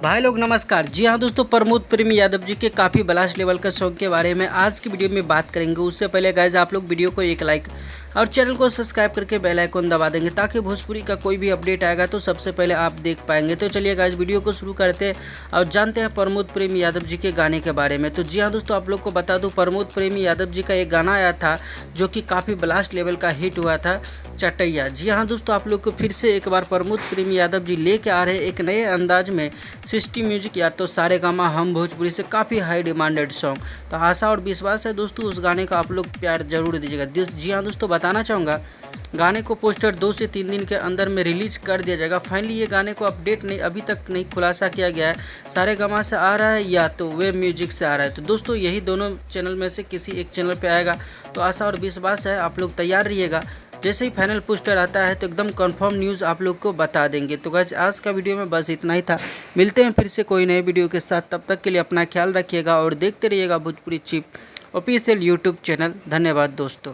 भाई लोग नमस्कार। जी हाँ दोस्तों, प्रमोद प्रेम यादव जी के काफ़ी ब्लास्ट लेवल का सॉन्ग के बारे में आज की वीडियो में बात करेंगे। उससे पहले गाइज आप लोग वीडियो को एक लाइक और चैनल को सब्सक्राइब करके बेल आइकन दबा देंगे ताकि भोजपुरी का कोई भी अपडेट आएगा तो सबसे पहले आप देख पाएंगे। तो चलिए गाइज वीडियो को शुरू करते हैं और जानते हैं प्रमोद प्रेम यादव जी के गाने के बारे में। तो जी हाँ दोस्तों, आप लोग को बता दूँ प्रमोद प्रेम यादव जी का एक गाना आया था जो कि काफ़ी ब्लास्ट लेवल का हिट हुआ था, चटैया। जी हाँ दोस्तों, आप लोग को फिर से एक बार प्रमोद प्रेम यादव जी लेके आ रहे हैं एक नए अंदाज में सिस्टी म्यूजिक या तो सारेगामा हम भोजपुरी से काफ़ी हाई डिमांडेड सॉन्ग। तो आशा और विश्वास है दोस्तों उस गाने का आप लोग प्यार जरूर दीजिएगा। जी हाँ दोस्तों, बताना चाहूँगा गाने को पोस्टर 2 से 3 दिन के अंदर में रिलीज कर दिया जाएगा। फाइनली ये गाने को अपडेट नहीं अभी तक नहीं खुलासा किया गया है सारेगामा से आ रहा है या तो वेब म्यूजिक से आ रहा है। तो दोस्तों यही दोनों चैनल में से किसी एक चैनल पे आएगा। तो आशा और विश्वास है आप लोग तैयार रहिएगा। जैसे ही फाइनल पोस्टर आता है तो एकदम कंफर्म न्यूज़ आप लोग को बता देंगे। तो गाइस आज का वीडियो में बस इतना ही था। मिलते हैं फिर से कोई नए वीडियो के साथ। तब तक के लिए अपना ख्याल रखिएगा और देखते रहिएगा Bhojpuri chip official YouTube channel. धन्यवाद दोस्तों।